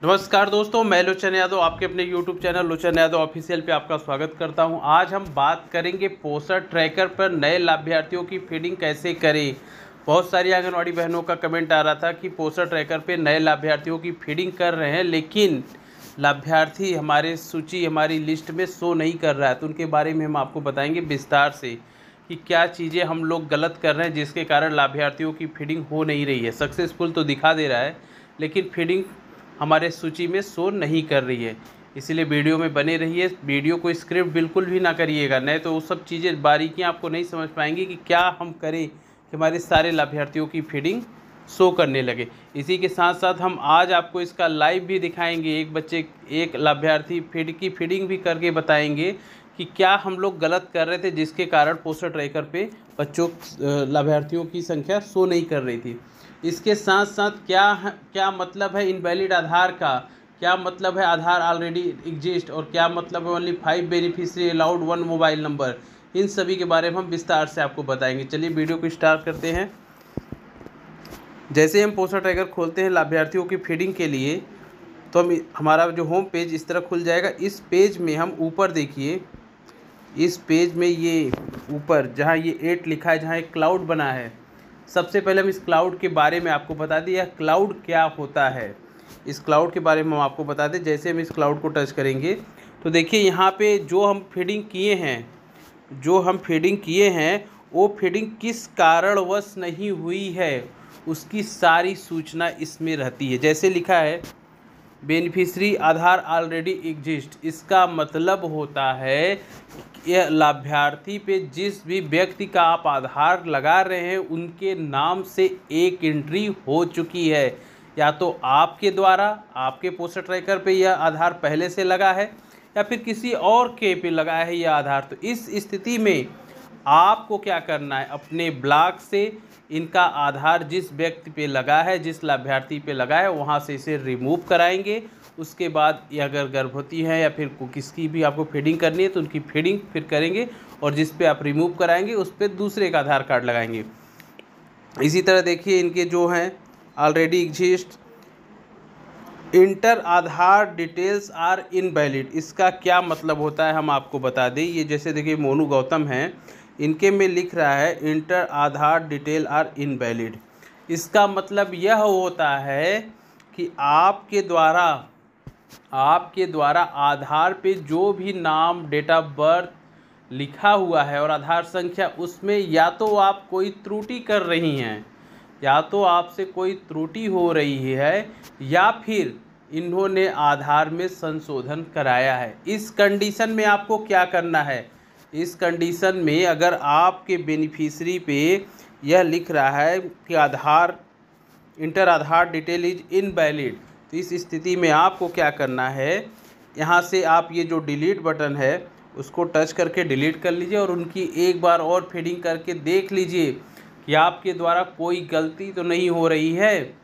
नमस्कार दोस्तों, मैं लोचन यादव आपके अपने YouTube चैनल लोचन यादव ऑफिशियल पे आपका स्वागत करता हूं। आज हम बात करेंगे पोषण ट्रैकर पर नए लाभार्थियों की फीडिंग कैसे करें। बहुत सारी आंगनवाड़ी बहनों का कमेंट आ रहा था कि पोषण ट्रैकर पे नए लाभार्थियों की फीडिंग कर रहे हैं, लेकिन लाभार्थी हमारे सूची हमारी लिस्ट में शो नहीं कर रहा है। तो उनके बारे में हम आपको बताएंगे विस्तार से कि क्या चीज़ें हम लोग गलत कर रहे हैं जिसके कारण लाभार्थियों की फीडिंग हो नहीं रही है। सक्सेसफुल तो दिखा दे रहा है, लेकिन फीडिंग हमारे सूची में शो नहीं कर रही है। इसीलिए वीडियो में बने रहिए, वीडियो को स्क्रिप्ट बिल्कुल भी ना करिएगा, नहीं तो वो सब चीज़ें बारीकियां आपको नहीं समझ पाएंगे कि क्या हम करें कि हमारे सारे लाभार्थियों की फीडिंग शो करने लगे। इसी के साथ साथ हम आज आपको इसका लाइव भी दिखाएंगे, एक लाभार्थी फीडिंग भी करके बताएंगे कि क्या हम लोग गलत कर रहे थे जिसके कारण पोषण ट्रैकर पे बच्चों लाभार्थियों की संख्या शो नहीं कर रही थी। इसके साथ साथ क्या मतलब है इनवैलिड आधार का, क्या मतलब है आधार ऑलरेडी एग्जिस्ट, और क्या मतलब है only 5 beneficiary allowed 1 mobile number. इन सभी के बारे में हम विस्तार से आपको बताएंगे। चलिए वीडियो को स्टार्ट करते हैं। जैसे हम पोषण ट्रैकर खोलते हैं लाभार्थियों की फीडिंग के लिए, तो हमारा जो होम पेज इस तरह खुल जाएगा। इस पेज में हम ऊपर देखिए, इस पेज में ये ऊपर जहाँ ये 8 लिखा है, जहाँ एक क्लाउड बना है, सबसे पहले हम इस क्लाउड के बारे में आपको बता दें, यह क्लाउड क्या होता है। इस क्लाउड के बारे में हम आपको बता दें। जैसे हम इस क्लाउड को टच करेंगे तो देखिए यहाँ पे जो हम फीडिंग किए हैं वो फीडिंग किस कारणवश नहीं हुई है, उसकी सारी सूचना इसमें रहती है। जैसे लिखा है बेनिफिशियरी आधार ऑलरेडी एग्जिस्ट, इसका मतलब होता है यह लाभार्थी पे जिस भी व्यक्ति का आप आधार लगा रहे हैं उनके नाम से एक एंट्री हो चुकी है। या तो आपके द्वारा आपके पोषण ट्रैकर पे यह आधार पहले से लगा है, या फिर किसी और के पे लगा है यह आधार। तो इस स्थिति में आपको क्या करना है, अपने ब्लॉक से इनका आधार जिस व्यक्ति पे लगा है, जिस लाभार्थी पे लगा है, वहाँ से इसे रिमूव कराएंगे। उसके बाद ये अगर गर्भवती है या फिर किसकी भी आपको फीडिंग करनी है तो उनकी फीडिंग फिर करेंगे, और जिस पे आप रिमूव कराएंगे उस पर दूसरे का आधार कार्ड लगाएंगे। इसी तरह देखिए इनके जो हैं already exist, enter Aadhaar details are invalid, इसका क्या मतलब होता है हम आपको बता दें। ये जैसे देखिए मोनू गौतम हैं, इनके में लिख रहा है enter Aadhaar detail are invalid. इसका मतलब यह होता है कि आपके द्वारा आधार पे जो भी नाम, डेट ऑफ बर्थ लिखा हुआ है और आधार संख्या, उसमें या तो आप कोई त्रुटि कर रही हैं, या तो आपसे कोई त्रुटि हो रही है, या फिर इन्होंने आधार में संशोधन कराया है। इस कंडीशन में आपको क्या करना है, इस कंडीशन में अगर आपके बेनिफिशियरी पे यह लिख रहा है कि inter Aadhaar detail is invalid, तो इस स्थिति में आपको क्या करना है, यहाँ से आप ये जो डिलीट बटन है उसको टच करके डिलीट कर लीजिए, और उनकी एक बार और फीडिंग करके देख लीजिए कि आपके द्वारा कोई गलती तो नहीं हो रही है।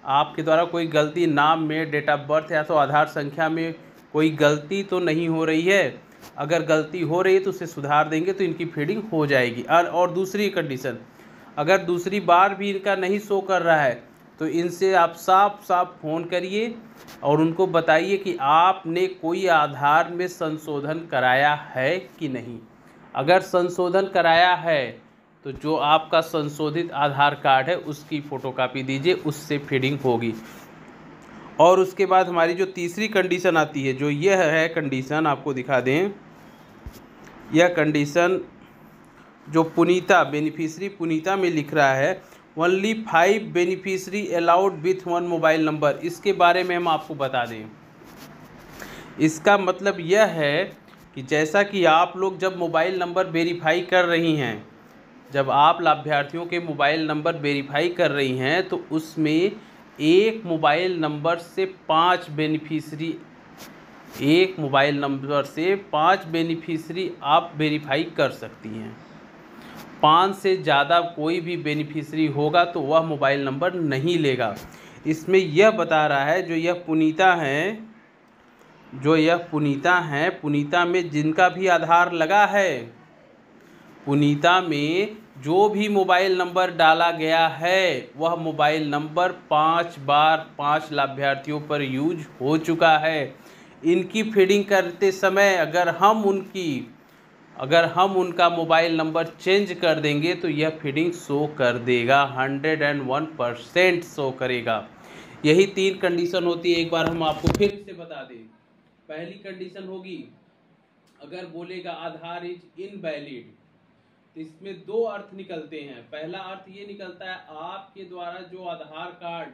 आपके द्वारा कोई गलती नाम में, डेट ऑफ बर्थ या तो आधार संख्या में कोई गलती तो नहीं हो रही है। अगर गलती हो रही है तो उसे सुधार देंगे तो इनकी फीडिंग हो जाएगी। और दूसरी कंडीशन, अगर दूसरी बार भी इनका नहीं शो कर रहा है तो इनसे आप साफ फ़ोन करिए और उनको बताइए कि आपने कोई आधार में संशोधन कराया है कि नहीं। अगर संशोधन कराया है तो जो आपका संशोधित आधार कार्ड है उसकी फ़ोटोकॉपी दीजिए, उससे फीडिंग होगी। और उसके बाद हमारी जो तीसरी कंडीशन आती है, जो यह है कंडीशन, आपको दिखा दें, यह कंडीशन जो पुनीता बेनिफिशियरी पुनीता में लिख रहा है only 5 beneficiary allowed with 1 mobile number, इसके बारे में हम आपको बता दें। इसका मतलब यह है कि जैसा कि आप लोग जब मोबाइल नंबर वेरीफाई कर रही हैं, जब आप लाभार्थियों के मोबाइल नंबर वेरीफाई कर रही हैं तो उसमें एक मोबाइल नंबर से 5 बेनिफिशियरी आप वेरीफाई कर सकती हैं। 5 से ज़्यादा कोई भी बेनिफिशियरी होगा तो वह मोबाइल नंबर नहीं लेगा। इसमें यह बता रहा है जो यह पुनीता हैं, पुनीता में जिनका भी आधार लगा है, पुनीता में जो भी मोबाइल नंबर डाला गया है वह मोबाइल नंबर 5 बार 5 लाभार्थियों पर यूज हो चुका है। इनकी फीडिंग करते समय अगर हम उनका मोबाइल नंबर चेंज कर देंगे तो यह फीडिंग शो कर देगा, 101% शो करेगा। यही 3 कंडीशन होती है। एक बार हम आपको फिर से बता दें। पहली कंडीशन होगी, अगर बोलेगा आधार इज इनवैलिड, तो इसमें 2 अर्थ निकलते हैं। पहला अर्थ ये निकलता है, आपके द्वारा जो आधार कार्ड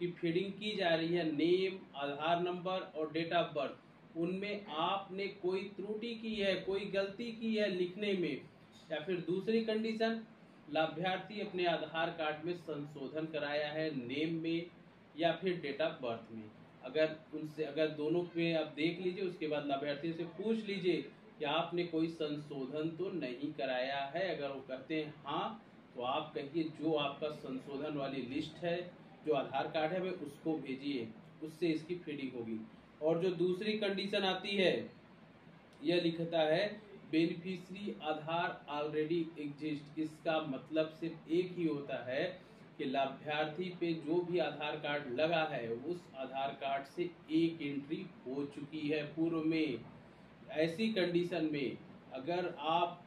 की फीडिंग की जा रही है, नेम, आधार नंबर और डेट ऑफ बर्थ, उनमें आपने कोई त्रुटि की है, कोई गलती की है लिखने में। या फिर दूसरी कंडीशन, लाभार्थी अपने आधार कार्ड में संशोधन कराया है, नेम में या फिर डेट ऑफ बर्थ में। अगर दोनों पे आप देख लीजिए, उसके बाद लाभार्थी से पूछ लीजिए कि आपने कोई संशोधन तो नहीं कराया है। अगर वो कहते हैं हाँ, तो आप कहिए जो आपका संशोधन वाली लिस्ट है, जो आधार कार्ड है, वह उसको भेजिए, उससे इसकी फीडिंग होगी। और जो दूसरी कंडीशन आती है, यह लिखता है बेनिफिशियरी आधार ऑलरेडी एग्जिस्ट। इसका मतलब सिर्फ एक ही होता है कि लाभार्थी पे जो भी आधार कार्ड लगा है, उस आधार कार्ड से एक एंट्री हो चुकी है पूर्व में। ऐसी कंडीशन में अगर आप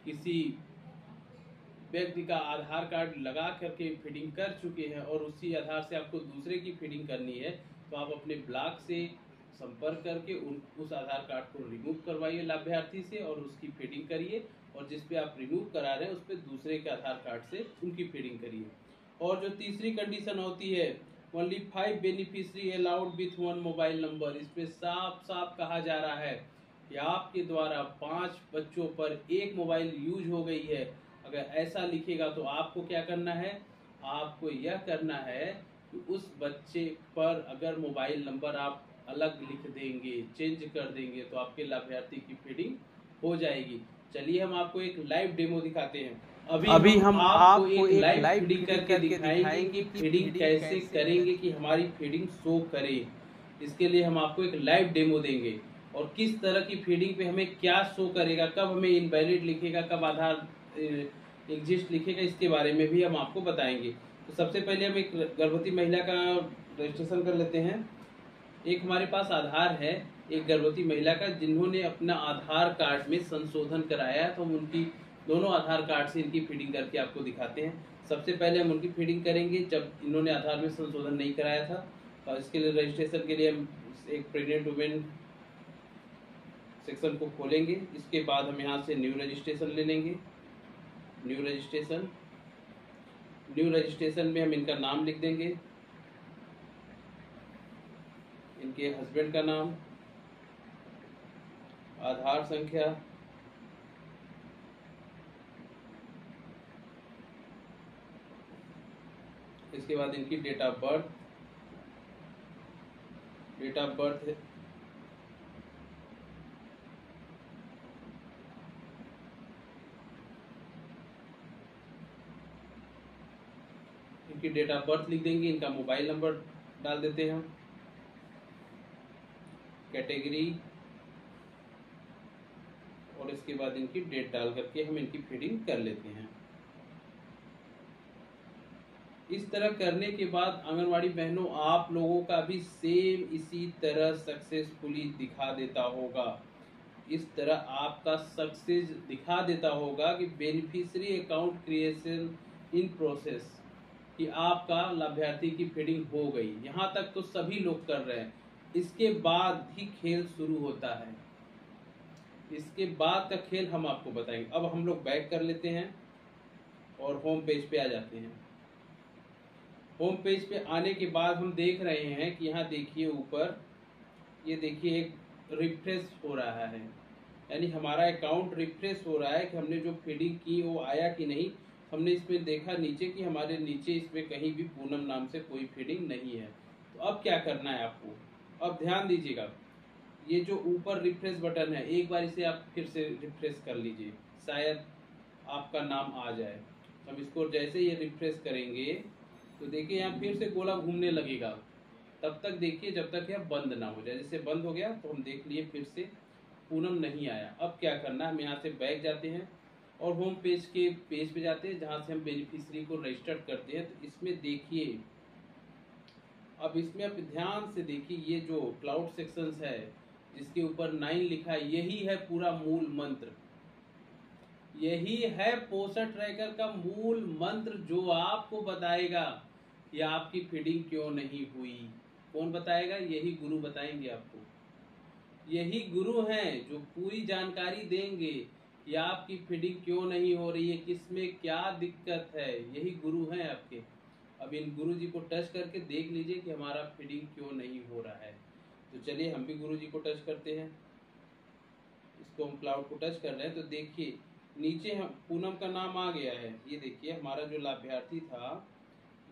किसी व्यक्ति का आधार कार्ड लगा करके फीडिंग कर चुके हैं और उसी आधार से आपको दूसरे की फीडिंग करनी है, तो आप अपने ब्लॉक से संपर्क करके उस आधार कार्ड को रिमूव करवाइए लाभार्थी से और उसकी फीडिंग करिए। और जिस पे आप रिमूव करा रहे हैं उस पे दूसरे के आधार कार्ड से उनकी फीडिंग करिए। और जो तीसरी कंडीशन होती है, only 5 beneficiary allowed with 1 mobile number. इस पे साफ साफ कहा जा रहा है कि आपके द्वारा 5 बच्चों पर एक मोबाइल यूज हो गई है। अगर ऐसा लिखेगा तो आपको क्या करना है, आपको यह करना है कि उस बच्चे पर अगर मोबाइल नंबर आप अलग लिख देंगे, चेंज कर देंगे, तो आपके लाभार्थी की फीडिंग हो जाएगी। चलिए हम आपको एक लाइव डेमो दिखाते हैं। अभी हम आपको एक लाइव फीडिंग करके दिखाएंगे कि फीडिंग कैसे करेंगे कि हमारी फीडिंग शो करे। इसके लिए हम आपको एक लाइव डेमो देंगे और किस तरह की फीडिंग पे हमें क्या शो करेगा, कब हमें इनवैलिड लिखेगा, कब आधार एग्जिस्ट लिखेगा, इसके बारे में भी हम आपको बताएंगे। तो सबसे पहले हम एक गर्भवती महिला का रजिस्ट्रेशन कर लेते हैं। एक हमारे पास आधार है एक गर्भवती महिला का, जिन्होंने अपना आधार कार्ड में संशोधन कराया है। तो हम उनकी दोनों आधार कार्ड से इनकी फीडिंग करके आपको दिखाते हैं। सबसे पहले हम उनकी फीडिंग करेंगे जब इन्होंने आधार में संशोधन नहीं कराया था। तो इसके लिए रजिस्ट्रेशन के लिए हम एक प्रेग्नेंट वुमेन सेक्शन को खोलेंगे। इसके बाद हम यहाँ से न्यू रजिस्ट्रेशन ले लेंगे। न्यू रजिस्ट्रेशन में हम इनका नाम लिख देंगे, इनके हस्बैंड का नाम, आधार संख्या, इसके बाद इनकी डेट ऑफ बर्थ है, इनकी डेट ऑफ बर्थ लिख देंगे। इनका मोबाइल नंबर डाल देते हैं, कैटेगरी, और इसके बाद इनकी डेट डाल करके हम इनकी फीडिंग कर लेते हैं। इस तरह करने के बाद आंगनवाड़ी बहनों, आप लोगों का भी सेम इसी तरह सक्सेसफुली दिखा देता होगा। इस तरह आपका सक्सेस दिखा देता होगा कि beneficiary account creation in process, कि आपका लाभार्थी की फीडिंग हो गई। यहाँ तक तो सभी लोग कर रहे हैं। इसके बाद ही खेल शुरू होता है। इसके बाद का खेल हम आपको बताएंगे। अब हम लोग बैक कर लेते हैं और होम पेज पे आ जाते हैं। होम पेज पे आने के बाद हम देख रहे हैं कि यहाँ देखिए ऊपर, ये देखिए एक रिफ्रेश हो रहा है, यानी हमारा अकाउंट रिफ्रेश हो रहा है कि हमने जो फीडिंग की वो आया कि नहीं। हमने इसमें देखा नीचे कि हमारे नीचे इसमें कहीं भी पूनम नाम से कोई फीडिंग नहीं है। तो अब क्या करना है आपको, अब ध्यान दीजिएगा, ये जो ऊपर रिफ्रेश बटन है, एक बार इसे आप फिर से रिफ्रेश कर लीजिए, शायद आपका नाम आ जाए। हम इसको जैसे ये रिफ्रेश करेंगे तो देखिए यहाँ फिर से गोला घूमने लगेगा। तब तक देखिए जब तक यह बंद ना हो जाए। जैसे बंद हो गया तो हम देख लिए फिर से पूनम नहीं आया। अब क्या करना है, हम यहाँ से बैक जाते हैं। और होम पेज के पेज पे जाते हैं जहाँ से हम बेनिफिशियरी को रजिस्टर करते हैं। तो इसमें देखिए, अब इसमें आप ध्यान से देखिए, ये जो क्लाउड सेक्शंस है जिसके ऊपर 9 लिखा है, यही है पूरा मूल मंत्र। यही है पोस्टर ट्रैकर का मूल मंत्र जो आपको बताएगा कि आपकी फीडिंग क्यों नहीं हुई। कौन बताएगा? यही गुरु बताएंगे आपको। यही गुरु हैं जो पूरी जानकारी देंगे कि आपकी फीडिंग क्यों नहीं हो रही है, किसमें क्या दिक्कत है। यही गुरु हैं आपके। अब इन गुरु जी को टच करके देख लीजिए कि हमारा फीडिंग क्यों नहीं हो रहा है। तो चलिए हम भी गुरु जी को टच करते हैं। इसको हम क्लाउड को टच कर रहे हैं तो देखिए नीचे हम पूनम का नाम आ गया है। ये देखिए हमारा जो लाभार्थी था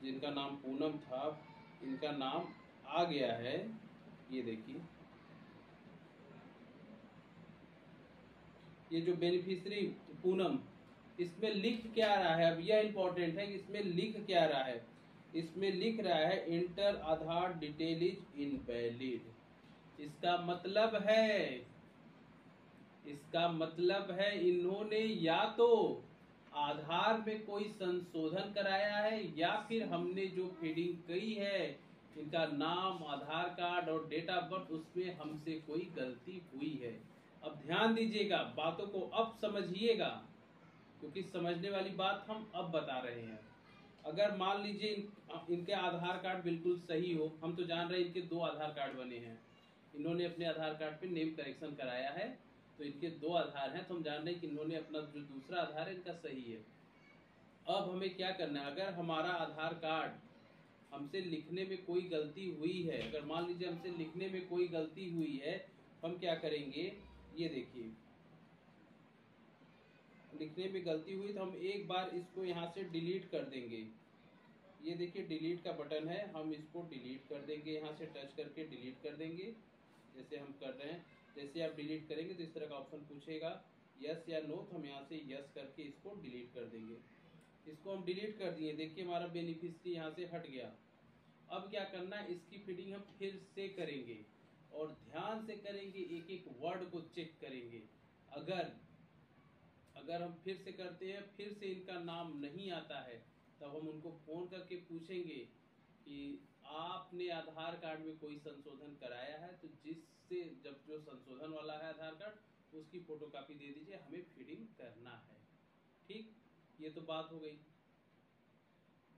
जिनका नाम पूनम था, इनका नाम आ गया है। ये देखिए, ये जो बेनिफिशियरी पूनम, इसमें लिख क्या रहा है? अब यह इंपॉर्टेंट है कि इसमें लिख क्या रहा है। इसमें लिख रहा है enter Aadhaar detail is invalid. इसका मतलब है इन्होंने या तो आधार में कोई संशोधन कराया है या फिर हमने जो फीडिंग करी है, इनका नाम, आधार कार्ड और डेट ऑफ बर्थ, उसमें हमसे कोई गलती हुई है। अब ध्यान दीजिएगा, बातों को अब समझिएगा, क्योंकि समझने वाली बात हम अब बता रहे हैं। अगर मान लीजिए इनके आधार कार्ड बिल्कुल सही हो, हम तो जान रहे हैं इनके 2 आधार कार्ड बने हैं, इन्होंने अपने आधार कार्ड पे नेम करेक्शन कराया है, तो इनके 2 आधार हैं, तो हम जान रहे हैं कि इन्होंने अपना जो दूसरा आधार है इनका सही है। अब हमें क्या करना है? अगर हमारा आधार कार्ड हमसे लिखने में कोई गलती हुई है, अगर मान लीजिए हमसे लिखने में कोई गलती हुई है, तो हम क्या करेंगे? ये देखिए, लिखने में गलती हुई तो हम एक बार इसको यहाँ से डिलीट कर देंगे। ये देखिए डिलीट का बटन है, हम इसको डिलीट कर देंगे, यहाँ से टच करके डिलीट कर देंगे जैसे हम कर रहे हैं। जैसे आप डिलीट करेंगे तो इस तरह का ऑप्शन पूछेगा यस या नो, तो हम यहाँ से यस करके इसको डिलीट कर देंगे। इसको हम डिलीट कर दिए, देखिए हमारा बेनिफिशियरी यहाँ से हट गया। अब क्या करना है? इसकी फीडिंग हम फिर से करेंगे और ध्यान से करेंगे, एक एक वर्ड को चेक करेंगे। अगर हम फिर से करते हैं, फिर से इनका नाम नहीं आता है, तब हम उनको फोन करके पूछेंगे कि आपने आधार कार्ड में कोई संशोधन कराया है, तो जिससे जब जो संशोधन वाला है आधार कार्ड, उसकी फोटोकॉपी दे दीजिए, हमें फीडिंग करना है। ठीक, ये तो बात हो गई।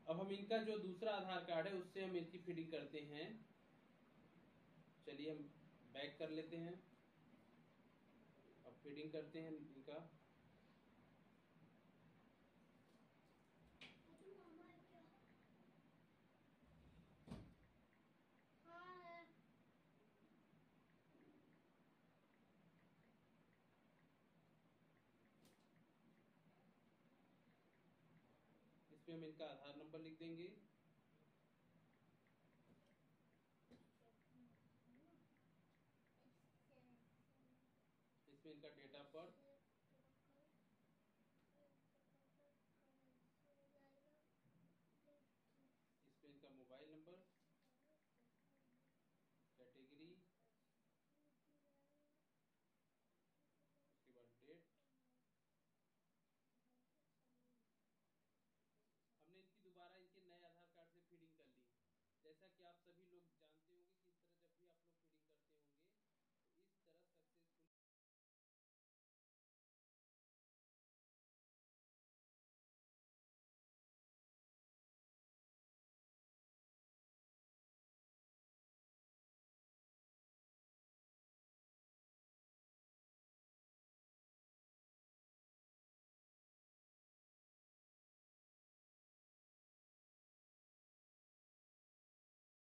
अब हम इनका जो दूसरा आधार कार्ड है उससे हम इनकी फीडिंग करते हैं। चलिए हम बैक कर लेते हैं, अब फीडिंग करते हैं इनका। इसमें हम इनका आधार नंबर लिख देंगे, इसमें इनका डेट ऑफ बर्थ, इसमें इनका मोबाइल नंबर, कैटेगरी, उसके बाद डेट। हमने इनकी दोबारा इनके नए आधार कार्ड से फीडिंग कर ली। जैसा कि आप सभी लोग जानते होंगे कि इस तरह जब भी आप लोग फीडिंग करते होंगे तो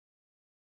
इस तरह सक्सेसफुल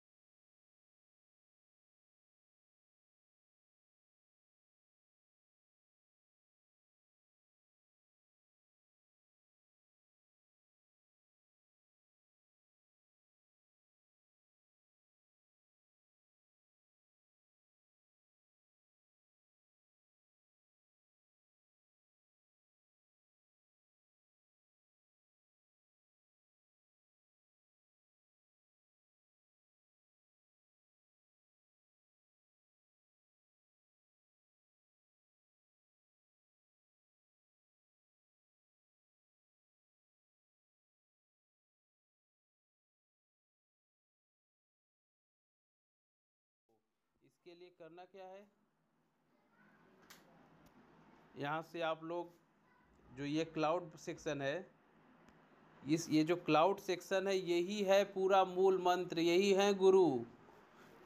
इसके लिए करना क्या है, यहाँ से आप लोग जो ये क्लाउड सेक्शन है, ये जो क्लाउड सेक्शन है यही है पूरा मूल मंत्र, यही है गुरु।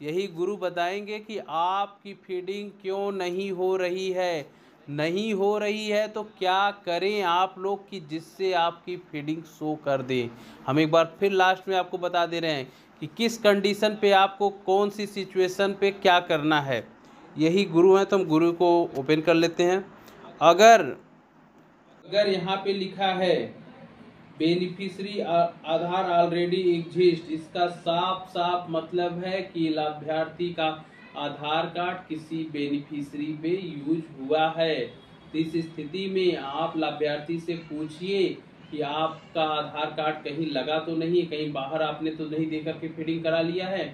यही गुरु बताएंगे कि आपकी फीडिंग क्यों नहीं हो रही है। नहीं हो रही है तो क्या करें आप लोग कि जिससे आपकी फीडिंग शो कर दे। हम एक बार फिर लास्ट में आपको बता दे रहे हैं कि किस कंडीशन पे आपको कौन सी सिचुएशन पे क्या करना है। यही गुरु हैं, तो हम गुरु को ओपन कर लेते हैं। अगर यहाँ पे लिखा है बेनिफिशियरी आधार ऑलरेडी एग्जिस्ट, इसका साफ साफ मतलब है कि लाभार्थी का आधार कार्ड किसी बेनिफिशियरी पे यूज हुआ है। तो इस स्थिति में आप लाभार्थी से पूछिए कि आपका आधार कार्ड कहीं लगा तो नहीं, कहीं बाहर आपने तो नहीं देकर के फीडिंग करा लिया है।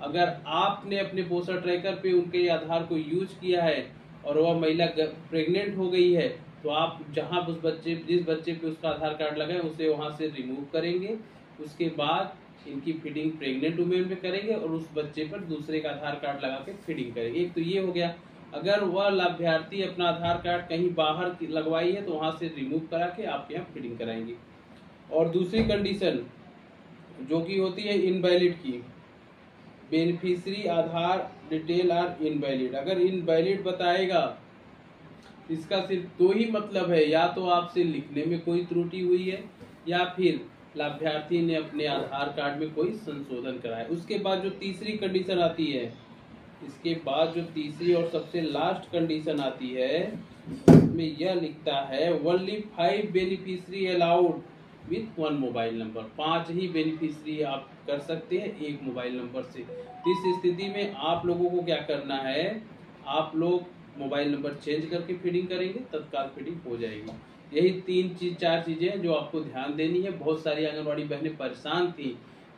अगर आपने अपने पोषण ट्रैकर पे उनके आधार को यूज किया है और वह महिला प्रेग्नेंट हो गई है, तो आप जहां जिस बच्चे पे उसका आधार कार्ड लगा है उसे वहां से रिमूव करेंगे। उसके बाद इनकी फीडिंग प्रेग्नेंट वुमेन पे करेंगे और उस बच्चे पर दूसरे का आधार कार्ड लगा के फीडिंग करेंगे। एक तो ये हो गया। अगर वह लाभार्थी अपना आधार कार्ड कहीं बाहर लगवाई है तो वहां से रिमूव करा के आपके यहाँ फीडिंग कराएंगे। और दूसरी कंडीशन जो कि होती है इनवैलिड की, beneficiary Aadhaar detail are invalid. अगर इनवैलिड बताएगा इसका सिर्फ दो ही मतलब है, या तो आपसे लिखने में कोई त्रुटि हुई है या फिर लाभार्थी ने अपने आधार कार्ड में कोई संशोधन कराया। उसके बाद जो तीसरी कंडीशन आती है, इसके बाद जो तीसरी और सबसे लास्ट कंडीशन आती है, उसमें यह लिखता है only 5 beneficiary allowed with 1 mobile number. 5 he beneficiary आप कर सकते हैं एक मोबाइल नंबर से। इस स्थिति में आप लोगों को क्या करना है, आप लोग मोबाइल नंबर चेंज करके फीडिंग करेंगे, तत्काल फीडिंग हो जाएगी। यही 4 चीजें जो आपको ध्यान देनी है। बहुत सारी आंगनवाड़ी बहनें परेशान थी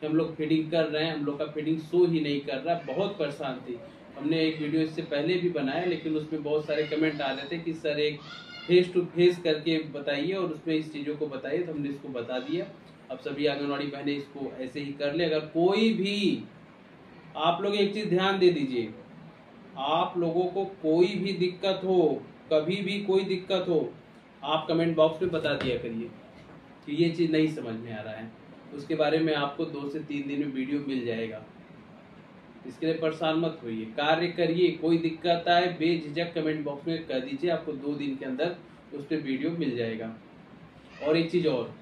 कि हम लोग फीडिंग कर रहे हैं, हम लोग का फीडिंग शो ही नहीं कर रहा, बहुत परेशान थी। हमने एक वीडियो इससे पहले भी बनाया, लेकिन उसमें बहुत सारे कमेंट आ रहे थे कि सर एक फेस टू फेस करके बताइए और उसमें इस चीज़ों को बताइए, तो हमने इसको बता दिया। अब सभी आंगनवाड़ी बहनें इसको ऐसे ही कर ले। अगर कोई भी, आप लोग एक चीज़ ध्यान दे दीजिए, आप लोगों को कोई भी दिक्कत हो, कभी भी कोई दिक्कत हो, आप कमेंट बॉक्स में बता दिया करिए कि ये चीज़ नहीं समझ में आ रहा है। उसके बारे में आपको 2 से 3 दिन में वीडियो मिल जाएगा। इसके लिए परेशान मत होइए, कार्य करिए। कोई दिक्कत आए बेझिझक कमेंट बॉक्स में कह दीजिए, आपको 2 दिन के अंदर उस पर वीडियो मिल जाएगा। और एक चीज़ और,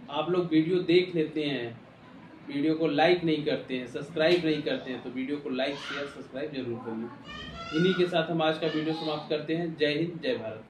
आप लोग वीडियो देख लेते हैं, वीडियो को लाइक नहीं करते हैं, सब्सक्राइब नहीं करते हैं, तो वीडियो को लाइक शेयर सब्सक्राइब जरूर करिए। इन्हीं के साथ हम आज का वीडियो समाप्त करते हैं। जय हिंद, जय भारत।